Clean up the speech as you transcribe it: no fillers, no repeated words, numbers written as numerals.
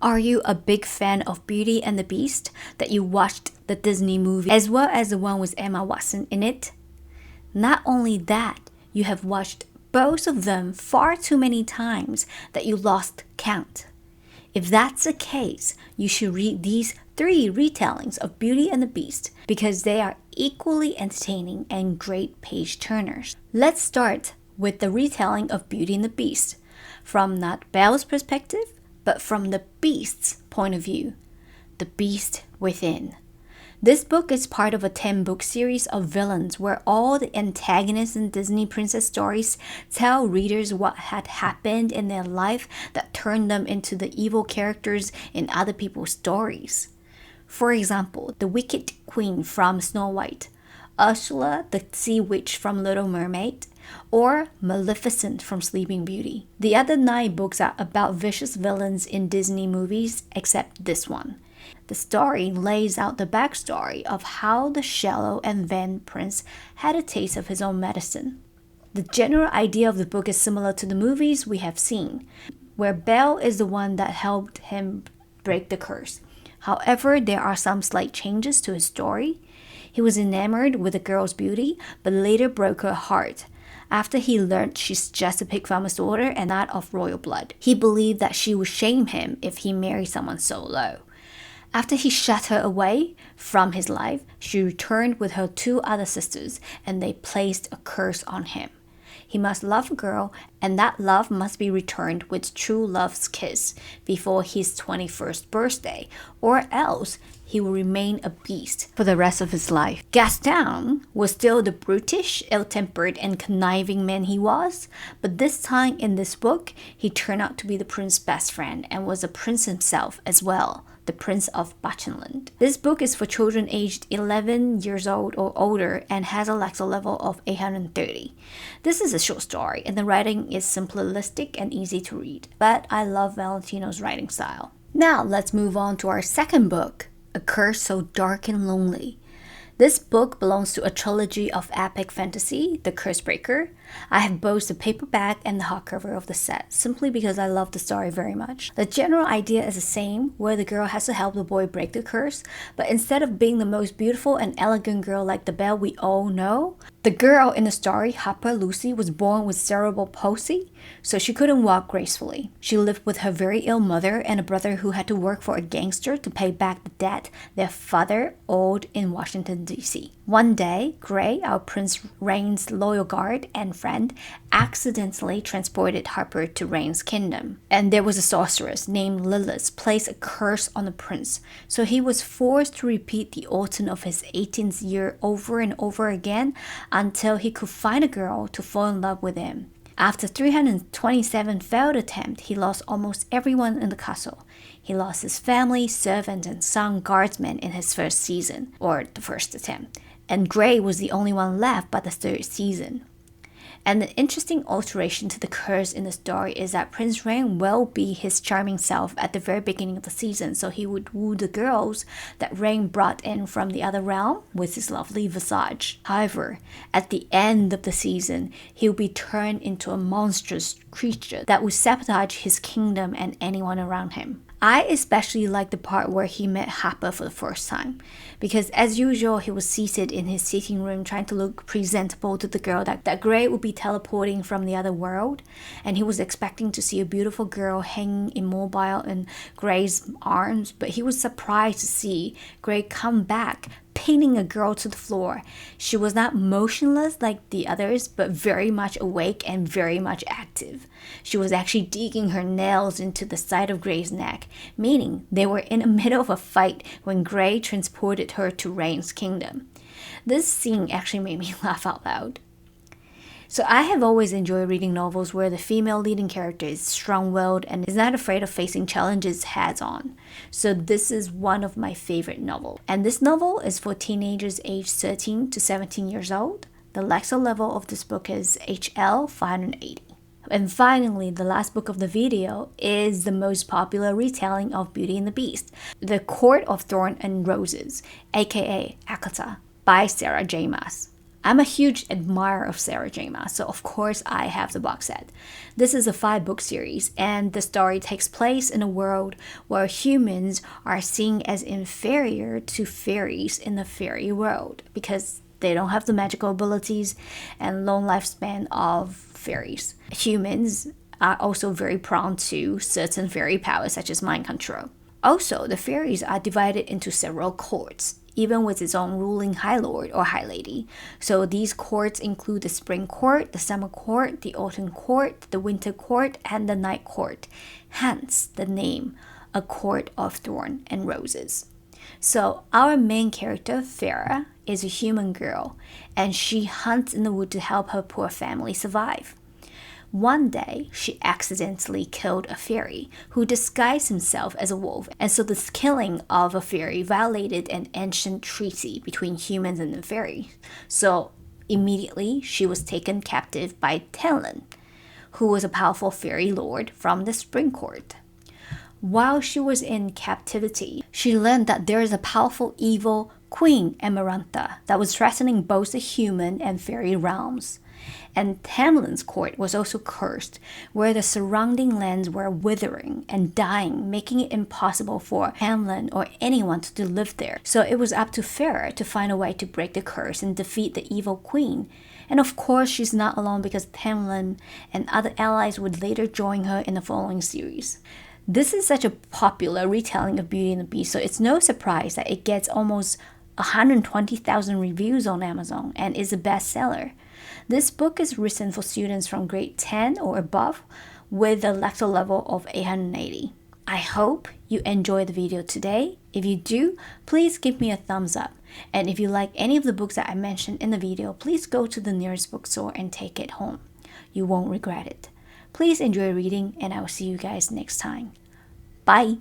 Are you a big fan of Beauty and the Beast that you watched the Disney movie as well as the one with Emma Watson in it? Not only that, you have watched both of them far too many times that you lost count. If that's the case, you should read these 3 retellings of Beauty and the Beast because they are equally entertaining and great page turners. Let's start with the retelling of Beauty and the Beast from not Belle's perspective, but from the Beast's point of view, the Beast Within. This book is part of a 10-book series of villains where all the antagonists in Disney princess stories tell readers what had happened in their life that turned them into the evil characters in other people's stories. For example, the Wicked Queen from Snow White, Ursula the Sea Witch from Little Mermaid, or Maleficent from Sleeping Beauty. The other 9 books are about vicious villains in Disney movies, except this one. The story lays out the backstory of how the shallow and vain prince had a taste of his own medicine. The general idea of the book is similar to the movies we have seen, where Belle is the one that helped him break the curse. However, there are some slight changes to his story. He was enamored with the girl's beauty, but later broke her heart after he learned she's just a pig farmer's daughter and not of royal blood. He believed that she would shame him if he married someone so low. After he shut her away from his life, she returned with her 2 other sisters and they placed a curse on him. He must love a girl, and that love must be returned with true love's kiss before his 21st birthday, or else he will remain a beast for the rest of his life. Gaston was still the brutish, ill-tempered, and conniving man he was, but this time in this book, he turned out to be the prince's best friend and was a prince himself as well. The Prince of Bachenland. This book is for children aged 11 years old or older and has a Lexile level of 830. This is a short story and the writing is simplistic and easy to read, but I love Valentino's writing style. Now let's move on to our second book, A Curse So Dark and Lonely. This book belongs to a trilogy of epic fantasy, The Cursebreaker. I have both the paperback and the hardcover of the set, simply because I love the story very much. The general idea is the same, where the girl has to help the boy break the curse, but instead of being the most beautiful and elegant girl like the Belle we all know, the girl in the story, Harper Lucy, was born with cerebral palsy, so she couldn't walk gracefully. She lived with her very ill mother and a brother who had to work for a gangster to pay back the debt their father owed in Washington, D.C. One day, Gray, our Prince Rain's loyal guard and friend, accidentally transported Harper to Rain's kingdom. And there was a sorceress named Lilith placed a curse on the prince, so he was forced to repeat the autumn of his 18th year over and over again until he could find a girl to fall in love with him. After 327 failed attempts, he lost almost everyone in the castle. He lost his family, servants, and some guardsmen in his first season, or the first attempt. And Gray was the only one left by the 3rd season. And the interesting alteration to the curse in the story is that Prince Rain will be his charming self at the very beginning of the season, so he would woo the girls that Rain brought in from the other realm with his lovely visage. However, at the end of the season, he will be turned into a monstrous creature that would sabotage his kingdom and anyone around him. I especially like the part where he met Harper for the first time, because as usual he was seated in his sitting room trying to look presentable to the girl that Gray would be teleporting from the other world, and he was expecting to see a beautiful girl hanging immobile in Gray's arms, but he was surprised to see Gray come back pinning a girl to the floor. She was not motionless like the others, but very much awake and very much active. She was actually digging her nails into the side of Gray's neck, meaning they were in the middle of a fight when Gray transported her to Rain's kingdom. This scene actually made me laugh out loud. So I have always enjoyed reading novels where the female leading character is strong-willed and is not afraid of facing challenges heads-on. So this is one of my favorite novels. And this novel is for teenagers aged 13 to 17 years old. The Lexile level of this book is HL 580. And finally, the last book of the video is the most popular retelling of Beauty and the Beast, The Court of Thorns and Roses, aka Akata, by Sarah J. Maas. I'm a huge admirer of Sarah J. Maas, so of course I have the box set. This is a 5-book series, and the story takes place in a world where humans are seen as inferior to fairies in the fairy world because they don't have the magical abilities and long lifespan of fairies. Humans are also very prone to certain fairy powers such as mind control. Also, the fairies are divided into several courts, even with its own ruling High Lord or High Lady. So these courts include the Spring Court, the Summer Court, the Autumn Court, the Winter Court, and the Night Court. Hence the name, A Court of Thorn and Roses. So our main character, Farah, is a human girl, and she hunts in the wood to help her poor family survive. One day, she accidentally killed a fairy who disguised himself as a wolf, and so this killing of a fairy violated an ancient treaty between humans and the fairies. So immediately, she was taken captive by Tenlin, who was a powerful fairy lord from the Spring Court. While she was in captivity, she learned that there is a powerful evil Queen Amarantha that was threatening both the human and fairy realms. And Tamlin's court was also cursed, where the surrounding lands were withering and dying, making it impossible for Tamlin or anyone to live there. So it was up to Farah to find a way to break the curse and defeat the evil queen. And of course, she's not alone because Tamlin and other allies would later join her in the following series. This is such a popular retelling of Beauty and the Beast, so it's no surprise that it gets almost 120,000 reviews on Amazon and is a bestseller. This book is written for students from grade 10 or above with a lecture level of 880. I hope you enjoyed the video today. If you do, please give me a thumbs up. And if you like any of the books that I mentioned in the video, please go to the nearest bookstore and take it home. You won't regret it. Please enjoy reading, and I will see you guys next time. Bye!